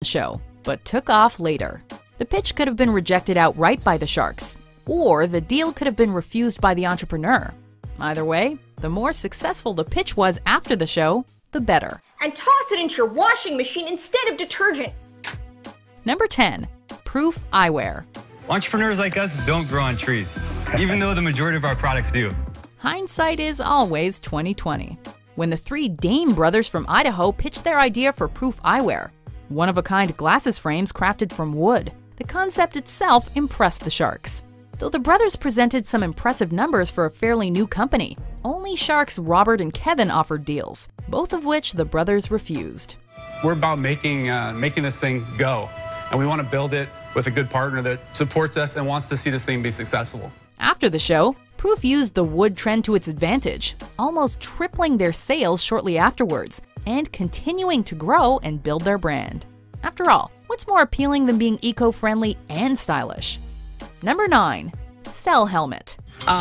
show, but took off later. The pitch could have been rejected outright by the Sharks, or the deal could have been refused by the entrepreneur. Either way, the more successful the pitch was after the show, the better. And toss it into your washing machine instead of detergent. Number 10. Proof Eyewear. Entrepreneurs like us don't grow on trees, even though the majority of our products do. Hindsight is always 20/20. When the three Dane brothers from Idaho pitched their idea for Proof Eyewear, one-of-a-kind glasses frames crafted from wood, the concept itself impressed the Sharks. Though the brothers presented some impressive numbers for a fairly new company, only Sharks Robert and Kevin offered deals, both of which the brothers refused. We're about making this thing go, and we want to build it with a good partner that supports us and wants to see this thing be successful. After the show, Proof used the wood trend to its advantage, almost tripling their sales shortly afterwards, and continuing to grow and build their brand. After all, what's more appealing than being eco-friendly and stylish? Number 9. Cell Helmet.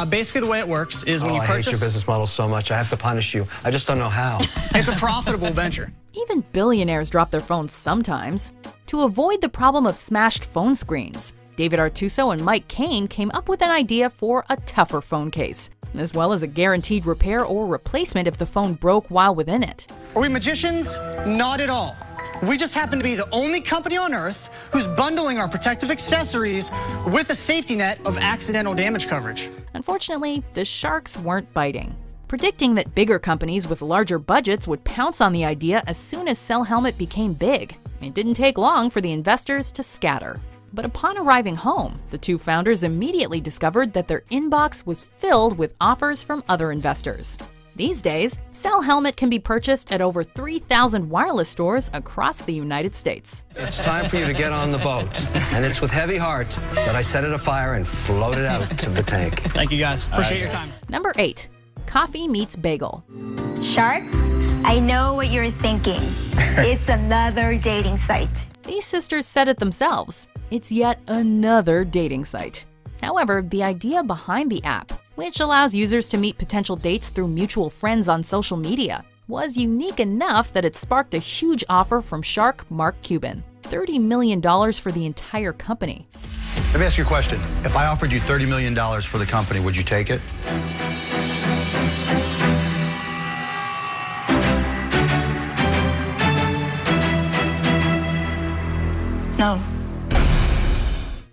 Basically the way it works is when you purchase... I hate your business model so much, I have to punish you. I just don't know how. It's a profitable venture. Even billionaires drop their phones sometimes. To avoid the problem of smashed phone screens, David Artuso and Mike Kane came up with an idea for a tougher phone case, as well as a guaranteed repair or replacement if the phone broke while within it. Are we magicians? Not at all. We just happen to be the only company on Earth who's bundling our protective accessories with a safety net of accidental damage coverage. Unfortunately, the Sharks weren't biting, predicting that bigger companies with larger budgets would pounce on the idea as soon as Cell Helmet became big. It didn't take long for the investors to scatter. But upon arriving home, the two founders immediately discovered that their inbox was filled with offers from other investors. These days, Cell Helmet can be purchased at over 3,000 wireless stores across the United States. It's time for you to get on the boat, and it's with heavy heart that I set it afire and float it out of the tank. Thank you guys. Appreciate your time. Number 8. Coffee meets bagel. Sharks, I know what you're thinking. It's another dating site. These sisters said it themselves. It's yet another dating site. However, the idea behind the app, which allows users to meet potential dates through mutual friends on social media, was unique enough that it sparked a huge offer from shark Mark Cuban. $30 million for the entire company. Let me ask you a question. If I offered you $30 million for the company, would you take it? No.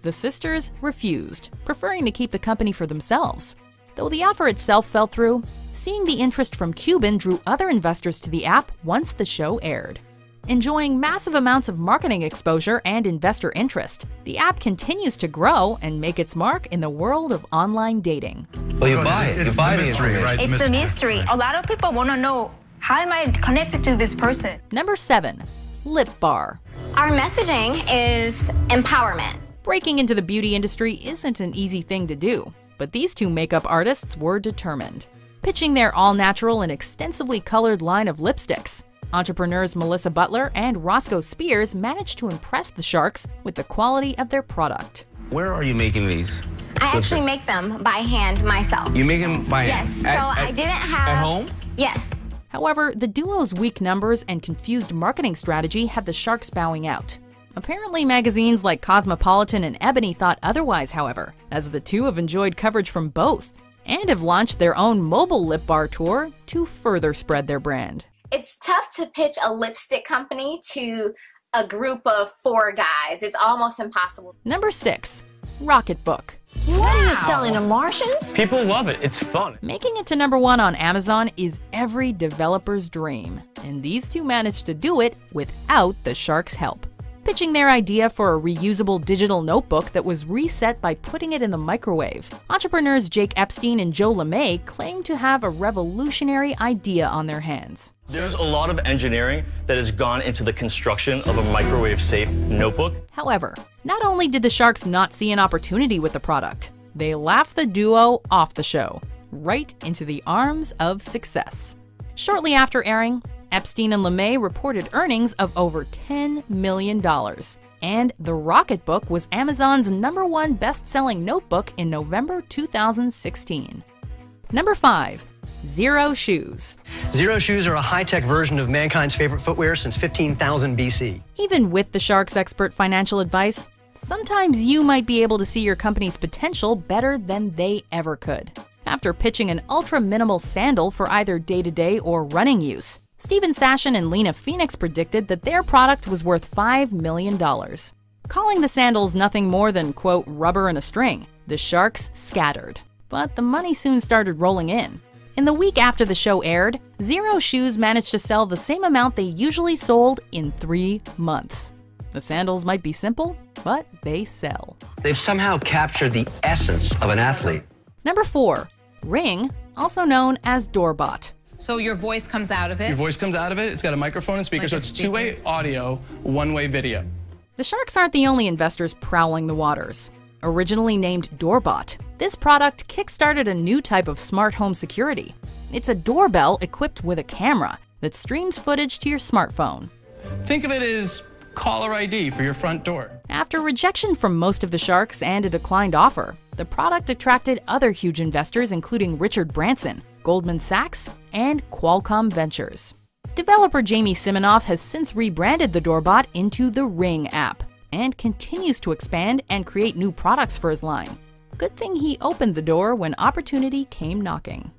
The sisters refused, preferring to keep the company for themselves. Though the offer itself fell through, seeing the interest from Cuban drew other investors to the app once the show aired. Enjoying massive amounts of marketing exposure and investor interest, the app continues to grow and make its mark in the world of online dating. Well, you buy it. You buy the information. right? It's the mystery. A lot of people want to know, how am I connected to this person? Number 7. Lip Bar. Our messaging is empowerment. Breaking into the beauty industry isn't an easy thing to do, but these two makeup artists were determined. Pitching their all-natural and extensively colored line of lipsticks, entrepreneurs Melissa Butler and Roscoe Spears managed to impress the Sharks with the quality of their product. Where are you making these? I actually make them by hand myself. You make them by Yes, hand? so I didn't have... At home? Yes. However, the duo's weak numbers and confused marketing strategy had the Sharks bowing out. Apparently, magazines like Cosmopolitan and Ebony thought otherwise, however, as the two have enjoyed coverage from both, and have launched their own mobile lip bar tour to further spread their brand. It's tough to pitch a lipstick company to a group of 4 guys. It's almost impossible. Number 6. Rocketbook. What are you selling to Martians? People love it. It's fun. Making it to number 1 on Amazon is every developer's dream, and these two managed to do it without the Sharks' help. Pitching their idea for a reusable digital notebook that was reset by putting it in the microwave, entrepreneurs Jake Epstein and Joe LeMay claim to have a revolutionary idea on their hands. There's a lot of engineering that has gone into the construction of a microwave-safe notebook. However, not only did the Sharks not see an opportunity with the product, they laughed the duo off the show, right into the arms of success. Shortly after airing, Epstein and LeMay reported earnings of over $10 million, and the Rocketbook was Amazon's #1 best-selling notebook in November 2016. Number 5. Zero Shoes. Zero shoes are a high-tech version of mankind's favorite footwear since 15,000 BC. Even with the Sharks' expert financial advice, sometimes you might be able to see your company's potential better than they ever could. After pitching an ultra-minimal sandal for either day-to-day or running use, Steven Sashin and Lena Phoenix predicted that their product was worth $5 million. Calling the sandals nothing more than, quote, rubber and a string, the Sharks scattered. But the money soon started rolling in. In the week after the show aired, Zero Shoes managed to sell the same amount they usually sold in 3 months. The sandals might be simple, but they sell. They've somehow captured the essence of an athlete. Number 4, Ring, also known as Doorbot. So your voice comes out of it? Your voice comes out of it. It's got a microphone and speaker, so it's two-way audio, one-way video. The Sharks aren't the only investors prowling the waters. Originally named Doorbot, this product kickstarted a new type of smart home security. It's a doorbell equipped with a camera that streams footage to your smartphone. Think of it as caller ID for your front door. After rejection from most of the Sharks and a declined offer, the product attracted other huge investors including Richard Branson, Goldman Sachs, and Qualcomm Ventures. Developer Jamie Siminoff has since rebranded the Doorbot into the Ring app and continues to expand and create new products for his line. Good thing he opened the door when opportunity came knocking.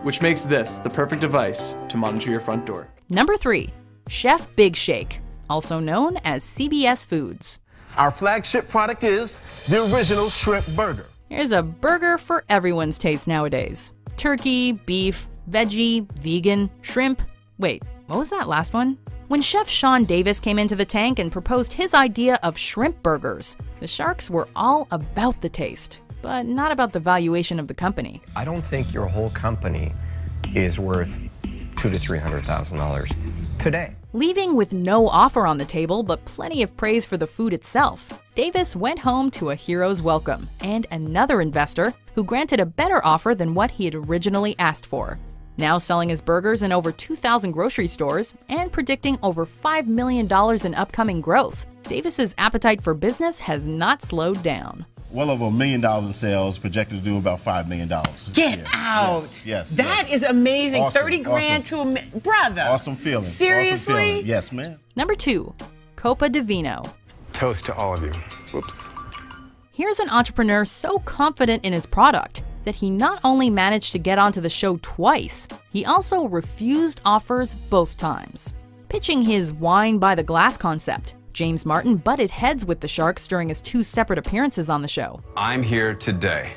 Which makes this the perfect device to monitor your front door. Number 3, Chef Big Shake, also known as CBS Foods. Our flagship product is the original shrimp burger. Here's a burger for everyone's taste nowadays. Turkey, beef, veggie, vegan, shrimp. Wait, what was that last one? When Chef Sean Davis came into the tank and proposed his idea of shrimp burgers, the Sharks were all about the taste, but not about the valuation of the company. I don't think your whole company is worth $200,000 to $300,000 today. Leaving with no offer on the table, but plenty of praise for the food itself, Davis went home to a hero's welcome and another investor who granted a better offer than what he had originally asked for. Now selling his burgers in over 2,000 grocery stores and predicting over $5 million in upcoming growth, Davis's appetite for business has not slowed down. Well over $1 million in sales, projected to do about $5 million. Get out! Yes. That is amazing. Awesome, 30 grand to a brother. Awesome feeling. Seriously? Awesome feeling. Yes, ma'am. Number 2, Copa di Vino. Toast to all of you. Whoops. Here's an entrepreneur so confident in his product that he not only managed to get onto the show twice, he also refused offers both times. Pitching his wine by the glass concept, James Martin butted heads with the Sharks during his 2 separate appearances on the show. I'm here today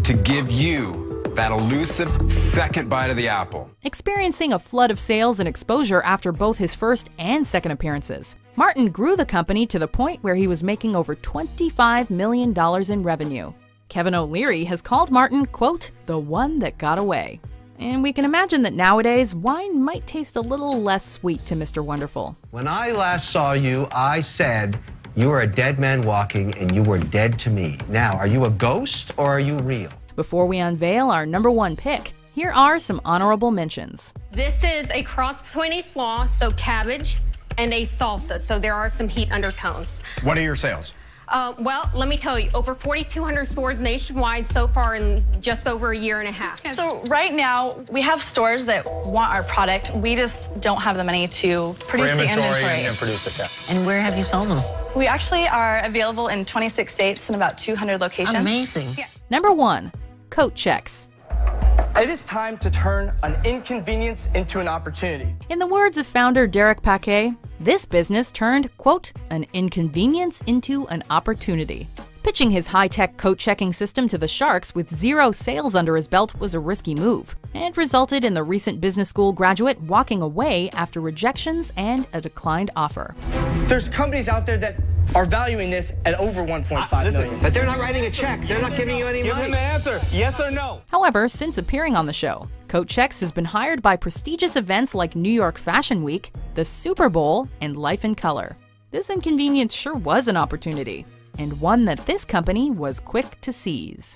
to give you that elusive second bite of the apple. Experiencing a flood of sales and exposure after both his first and second appearances, Martin grew the company to the point where he was making over $25 million in revenue. Kevin O'Leary has called Martin, quote, the one that got away. And we can imagine that nowadays, wine might taste a little less sweet to Mr. Wonderful. When I last saw you, I said, you are a dead man walking and you were dead to me. Now, are you a ghost or are you real? Before we unveil our number 1 pick, here are some honorable mentions. This is a cross between a slaw, so cabbage, and a salsa, so there are some heat undertones. What are your sales? Well, let me tell you, over 4,200 stores nationwide so far in just over a year and a half. So right now, we have stores that want our product. We just don't have the money to produce the inventory. And produce it, yeah. And where have you sold them? We actually are available in 26 states and about 200 locations. Amazing. Yeah. Number 1, Coat Checks. It is time to turn an inconvenience into an opportunity. In the words of founder Derek Paquet, this business turned, quote, an inconvenience into an opportunity. Pitching his high-tech coat-checking system to the Sharks with 0 sales under his belt was a risky move, and resulted in the recent business school graduate walking away after rejections and a declined offer. There's companies out there that are valuing this at over $1.5 million. But they're not writing a check. They're not giving you any money. Give him the answer, yes or no. However, since appearing on the show, Coat Checks has been hired by prestigious events like New York Fashion Week, the Super Bowl, and Life in Color. This inconvenience sure was an opportunity, and one that this company was quick to seize.